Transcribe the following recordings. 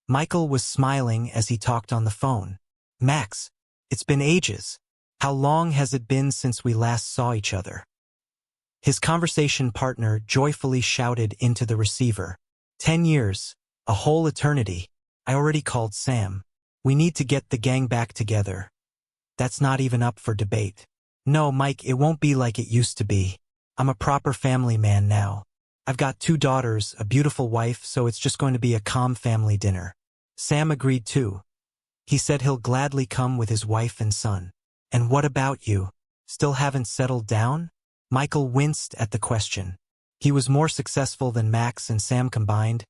Michael was smiling as he talked on the phone. Max, it's been ages. How long has it been since we last saw each other? His conversation partner joyfully shouted into the receiver. 10 years. A whole eternity. I already called Sam. We need to get the gang back together. That's not even up for debate. No, Mike, it won't be like it used to be. I'm a proper family man now. I've got 2 daughters, a beautiful wife, so it's just going to be a calm family dinner. Sam agreed too. He said he'll gladly come with his wife and son. And what about you? Still haven't settled down? Michael winced at the question. He was more successful than Max and Sam combined,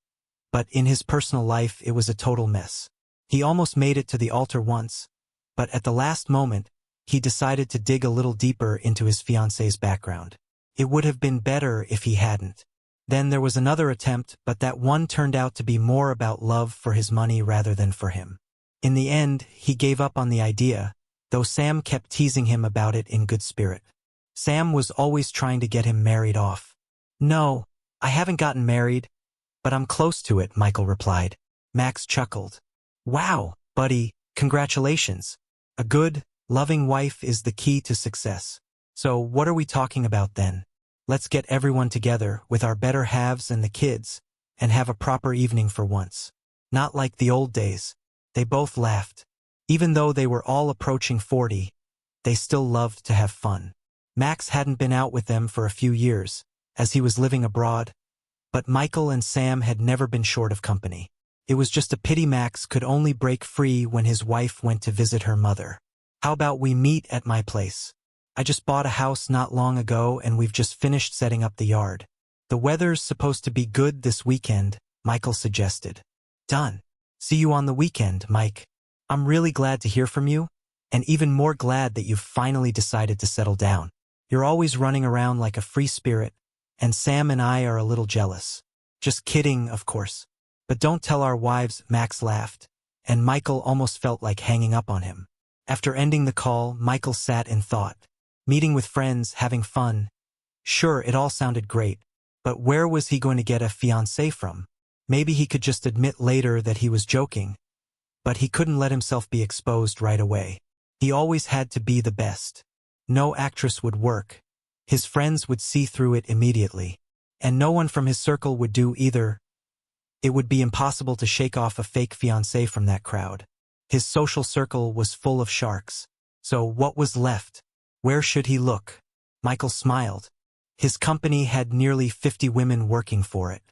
but in his personal life it was a total mess. He almost made it to the altar once, but at the last moment, he decided to dig a little deeper into his fiancée's background. It would have been better if he hadn't. Then there was another attempt, but that one turned out to be more about love for his money rather than for him. In the end, he gave up on the idea, though Sam kept teasing him about it in good spirit. Sam was always trying to get him married off. No, I haven't gotten married, but I'm close to it, Michael replied. Max chuckled. Wow, buddy, congratulations. A good, loving wife is the key to success. So what are we talking about then? Let's get everyone together with our better halves and the kids and have a proper evening for once. Not like the old days. They both laughed. Even though they were all approaching 40, they still loved to have fun. Max hadn't been out with them for a few years, as he was living abroad, but Michael and Sam had never been short of company. It was just a pity Max could only break free when his wife went to visit her mother. How about we meet at my place? I just bought a house not long ago and we've just finished setting up the yard. The weather's supposed to be good this weekend, Michael suggested. Done. See you on the weekend, Mike. I'm really glad to hear from you, and even more glad that you've finally decided to settle down. You're always running around like a free spirit, and Sam and I are a little jealous. Just kidding, of course. But don't tell our wives, Max laughed, and Michael almost felt like hanging up on him. After ending the call, Michael sat in thought. Meeting with friends, having fun. Sure, it all sounded great, but where was he going to get a fiancée from? Maybe he could just admit later that he was joking, but he couldn't let himself be exposed right away. He always had to be the best. No actress would work. His friends would see through it immediately, and no one from his circle would do either. It would be impossible to shake off a fake fiancé from that crowd. His social circle was full of sharks. So what was left? Where should he look? Michael smiled. His company had nearly 50 women working for it.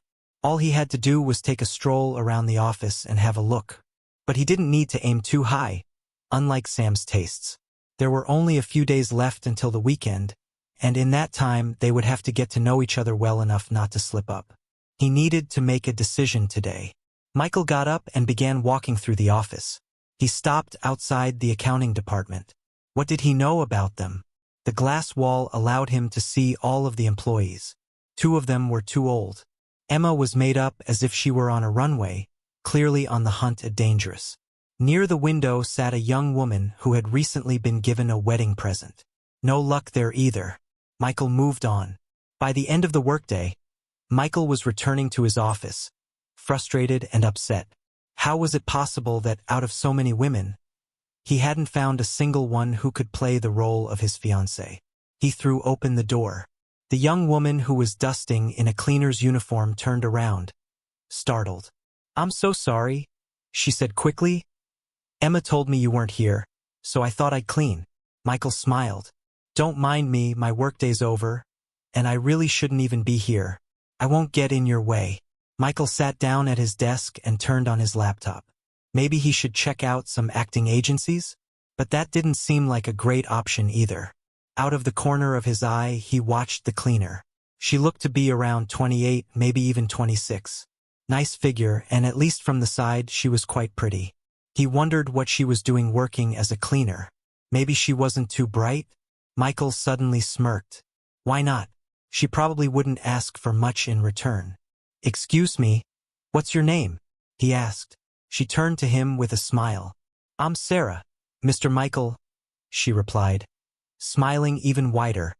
All he had to do was take a stroll around the office and have a look. But he didn't need to aim too high, unlike Sam's tastes. There were only a few days left until the weekend, and in that time they would have to get to know each other well enough not to slip up. He needed to make a decision today. Michael got up and began walking through the office. He stopped outside the accounting department. What did he know about them? The glass wall allowed him to see all of the employees. 2 of them were too old. Emma was made up as if she were on a runway, clearly on the hunt at dangerous. Near the window sat a young woman who had recently been given a wedding present. No luck there either. Michael moved on. By the end of the workday, Michael was returning to his office, frustrated and upset. How was it possible that out of so many women, he hadn't found a single one who could play the role of his fiancée? He threw open the door. The young woman who was dusting in a cleaner's uniform turned around, startled. "I'm so sorry," she said quickly. "Emma told me you weren't here, so I thought I'd clean." Michael smiled. "Don't mind me, my workday's over, and I really shouldn't even be here. I won't get in your way." Michael sat down at his desk and turned on his laptop. Maybe he should check out some acting agencies? But that didn't seem like a great option either. Out of the corner of his eye, he watched the cleaner. She looked to be around 28, maybe even 26. Nice figure, and at least from the side, she was quite pretty. He wondered what she was doing working as a cleaner. Maybe she wasn't too bright? Michael suddenly smirked. Why not? She probably wouldn't ask for much in return. "Excuse me, what's your name?" he asked. She turned to him with a smile. "I'm Sarah, Mr. Michael," she replied, smiling even wider,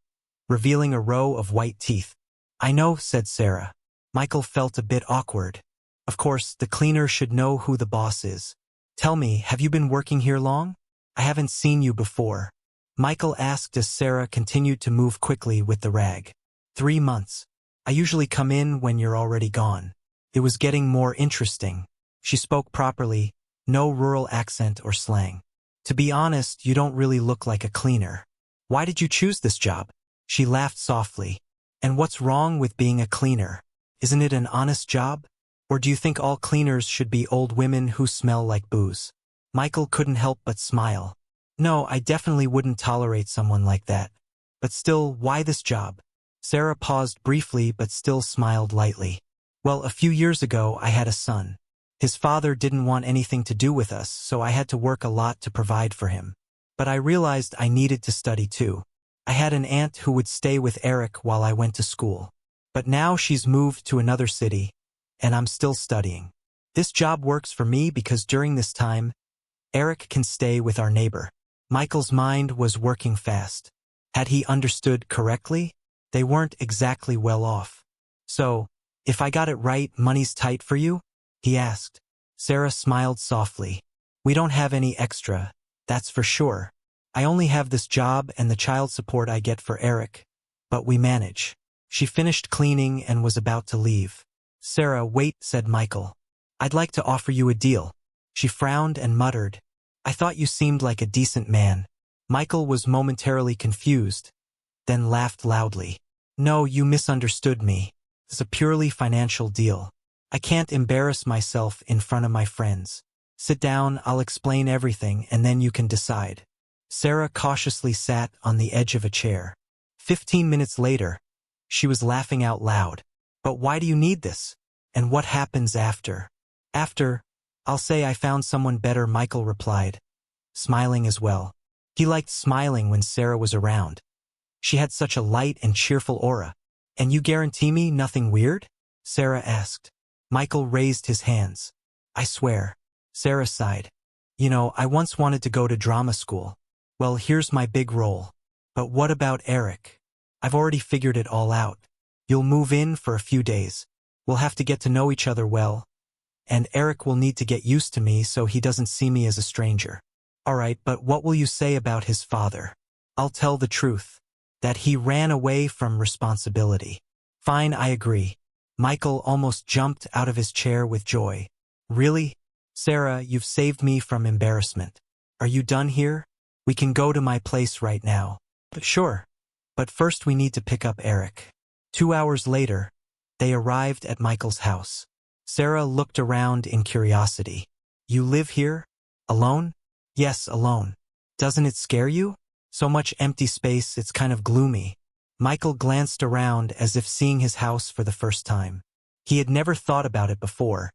revealing a row of white teeth. "I know," said Sarah. Michael felt a bit awkward. Of course, the cleaner should know who the boss is. Tell me, have you been working here long? I haven't seen you before. Michael asked as Sarah continued to move quickly with the rag. 3 months. I usually come in when you're already gone. It was getting more interesting. She spoke properly, no rural accent or slang. To be honest, you don't really look like a cleaner. Why did you choose this job? She laughed softly. And what's wrong with being a cleaner? Isn't it an honest job? Or do you think all cleaners should be old women who smell like booze? Michael couldn't help but smile. No, I definitely wouldn't tolerate someone like that. But still, why this job? Sarah paused briefly but still smiled lightly. Well, a few years ago, I had a son. His father didn't want anything to do with us, so I had to work a lot to provide for him. But I realized I needed to study too. I had an aunt who would stay with Eric while I went to school. But now she's moved to another city, and I'm still studying. This job works for me because during this time, Eric can stay with our neighbor. Michael's mind was working fast. Had he understood correctly? They weren't exactly well off. So, if I got it right, money's tight for you? He asked. Sarah smiled softly. We don't have any extra, that's for sure. I only have this job and the child support I get for Eric. But we manage. She finished cleaning and was about to leave. Sarah, wait, said Michael. I'd like to offer you a deal. She frowned and muttered. I thought you seemed like a decent man. Michael was momentarily confused, then laughed loudly. No, you misunderstood me. It's a purely financial deal. I can't embarrass myself in front of my friends. Sit down, I'll explain everything, and then you can decide. Sarah cautiously sat on the edge of a chair. 15 minutes later, she was laughing out loud. But why do you need this? And what happens after? After, I'll say I found someone better, Michael replied, smiling as well. He liked smiling when Sarah was around. She had such a light and cheerful aura. And you guarantee me nothing weird? Sarah asked. Michael raised his hands. I swear. Sarah sighed. You know, I once wanted to go to drama school. Well, here's my big role. But what about Eric? I've already figured it all out. You'll move in for a few days. We'll have to get to know each other well. And Eric will need to get used to me so he doesn't see me as a stranger. All right, but what will you say about his father? I'll tell the truth. That he ran away from responsibility. Fine, I agree. Michael almost jumped out of his chair with joy. Really? Sarah, you've saved me from embarrassment. Are you done here? We can go to my place right now. Sure. But first we need to pick up Eric. 2 hours later, they arrived at Michael's house. Sarah looked around in curiosity. You live here? Alone? Yes, alone. Doesn't it scare you? So much empty space, it's kind of gloomy. Michael glanced around as if seeing his house for the first time. He had never thought about it before.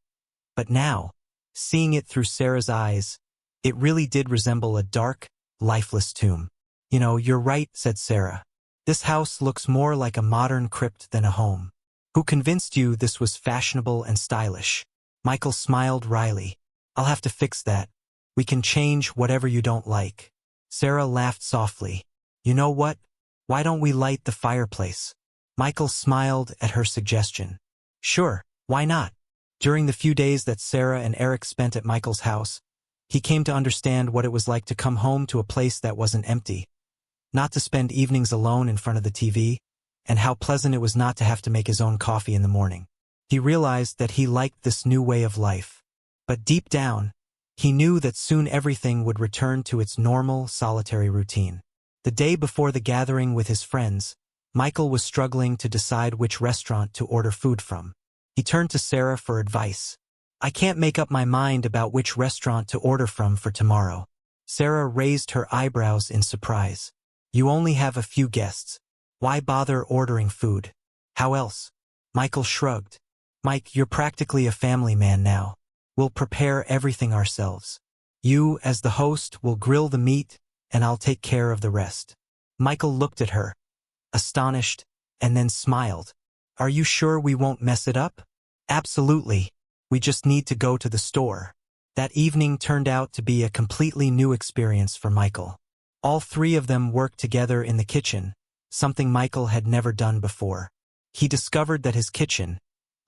But now, seeing it through Sarah's eyes, it really did resemble a dark, lifeless tomb. You know, you're right, said Sarah. This house looks more like a modern crypt than a home. Who convinced you this was fashionable and stylish? Michael smiled wryly. I'll have to fix that. We can change whatever you don't like. Sarah laughed softly. You know what? Why don't we light the fireplace? Michael smiled at her suggestion. Sure, why not? During the few days that Sarah and Eric spent at Michael's house, he came to understand what it was like to come home to a place that wasn't empty, not to spend evenings alone in front of the TV, and how pleasant it was not to have to make his own coffee in the morning. He realized that he liked this new way of life. But deep down, he knew that soon everything would return to its normal, solitary routine. The day before the gathering with his friends, Michael was struggling to decide which restaurant to order food from. He turned to Sarah for advice. I can't make up my mind about which restaurant to order from for tomorrow. Sarah raised her eyebrows in surprise. You only have a few guests. Why bother ordering food? How else? Michael shrugged. Mike, you're practically a family man now. We'll prepare everything ourselves. You, as the host, will grill the meat, and I'll take care of the rest. Michael looked at her, astonished, and then smiled. Are you sure we won't mess it up? Absolutely. We just need to go to the store. That evening turned out to be a completely new experience for Michael. All three of them worked together in the kitchen, something Michael had never done before. He discovered that his kitchen,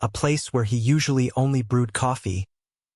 a place where he usually only brewed coffee,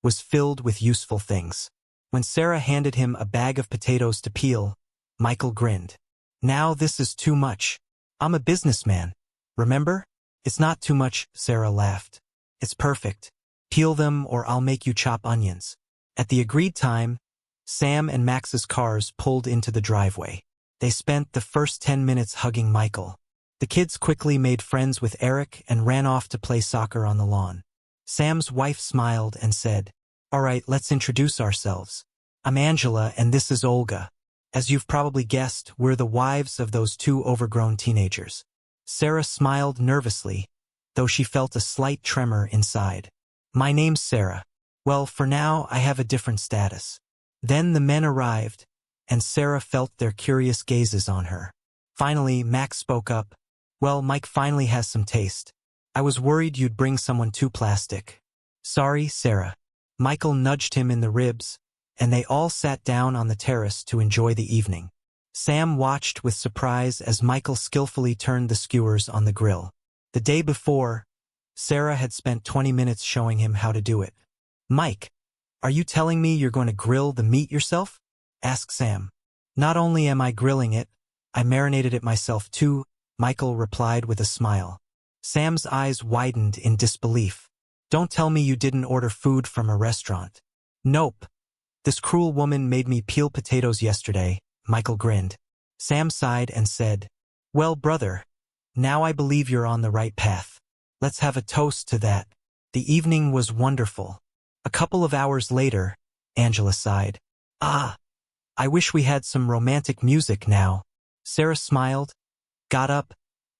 was filled with useful things. When Sarah handed him a bag of potatoes to peel, Michael grinned. Now this is too much. I'm a businessman. Remember? It's not too much, Sarah laughed. It's perfect. Peel them or I'll make you chop onions. At the agreed time, Sam and Max's cars pulled into the driveway. They spent the first 10 minutes hugging Michael. The kids quickly made friends with Eric and ran off to play soccer on the lawn. Sam's wife smiled and said, "All right, let's introduce ourselves. I'm Angela and this is Olga. As you've probably guessed, we're the wives of those two overgrown teenagers." Sarah smiled nervously, though she felt a slight tremor inside. "My name's Sarah. Well, for now, I have a different status." Then the men arrived, and Sarah felt their curious gazes on her. Finally, Max spoke up. "Well, Mike finally has some taste. I was worried you'd bring someone too plastic." "Sorry, Sarah." Michael nudged him in the ribs, and they all sat down on the terrace to enjoy the evening. Sam watched with surprise as Michael skillfully turned the skewers on the grill. The day before, Sarah had spent 20 minutes showing him how to do it. "Mike, are you telling me you're going to grill the meat yourself?" asked Sam. "Not only am I grilling it, I marinated it myself too," Michael replied with a smile. Sam's eyes widened in disbelief. "Don't tell me you didn't order food from a restaurant." "Nope. This cruel woman made me peel potatoes yesterday," Michael grinned. Sam sighed and said, "Well, brother, now I believe you're on the right path. Let's have a toast to that." The evening was wonderful. A couple of hours later, Angela sighed. "Ah, I wish we had some romantic music now." Sarah smiled, got up,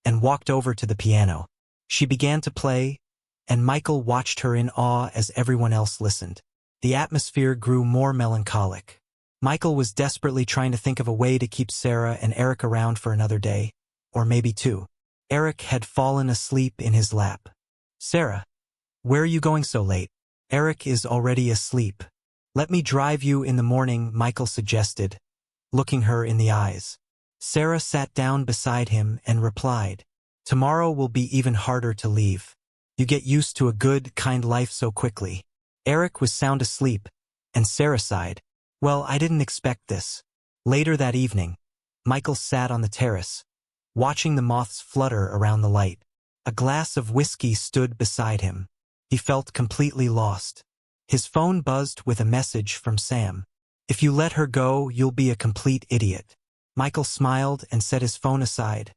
and walked over to the piano. She began to play, and Michael watched her in awe as everyone else listened. The atmosphere grew more melancholic. Michael was desperately trying to think of a way to keep Sarah and Eric around for another day, or maybe two. Eric had fallen asleep in his lap. "Sarah, where are you going so late?" "Eric is already asleep. Let me drive you in the morning," Michael suggested, looking her in the eyes. Sarah sat down beside him and replied, "Tomorrow will be even harder to leave. You get used to a good, kind life so quickly." Eric was sound asleep, and Sarah sighed. "Well, I didn't expect this." Later that evening, Michael sat on the terrace, watching the moths flutter around the light. A glass of whiskey stood beside him. He felt completely lost. His phone buzzed with a message from Sam. "If you let her go, you'll be a complete idiot." Michael smiled and set his phone aside,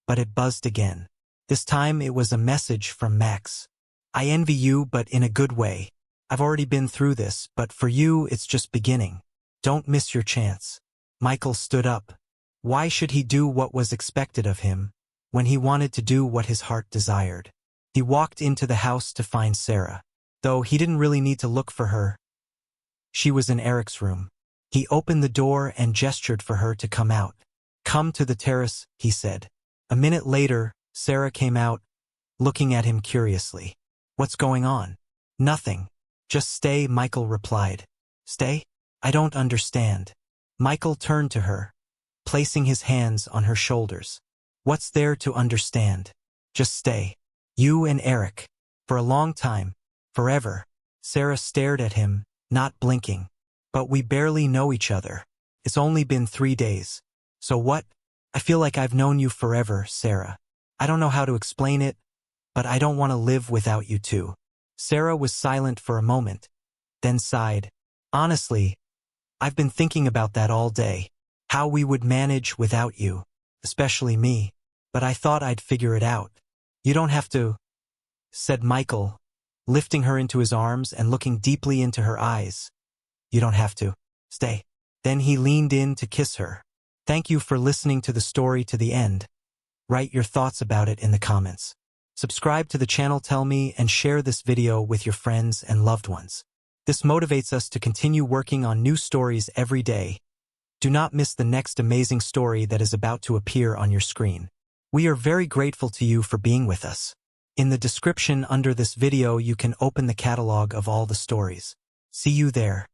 but it buzzed again. This time it was a message from Max. "I envy you, but in a good way. I've already been through this, but for you it's just beginning. Don't miss your chance." Michael stood up. Why should he do what was expected of him, when he wanted to do what his heart desired? He walked into the house to find Sarah. Though he didn't really need to look for her. She was in Eric's room. He opened the door and gestured for her to come out. "Come to the terrace," he said. A minute later, Sarah came out, looking at him curiously. "What's going on?" "Nothing. Just stay," Michael replied. "Stay? I don't understand." Michael turned to her, placing his hands on her shoulders. "What's there to understand? Just stay. You and Eric. For a long time. Forever." Sarah stared at him, not blinking. "But we barely know each other. It's only been 3 days. So what? I feel like I've known you forever, Sarah. I don't know how to explain it, but I don't want to live without you too." Sarah was silent for a moment, then sighed. "Honestly, I've been thinking about that all day. How we would manage without you, especially me. But I thought I'd figure it out." "You don't have to," said Michael, lifting her into his arms and looking deeply into her eyes. "You don't have to. Stay." Then he leaned in to kiss her. Thank you for listening to the story to the end. Write your thoughts about it in the comments. Subscribe to the channel Tell Me and share this video with your friends and loved ones. This motivates us to continue working on new stories every day. Do not miss the next amazing story that is about to appear on your screen. We are very grateful to you for being with us. In the description under this video you can open the catalog of all the stories. See you there.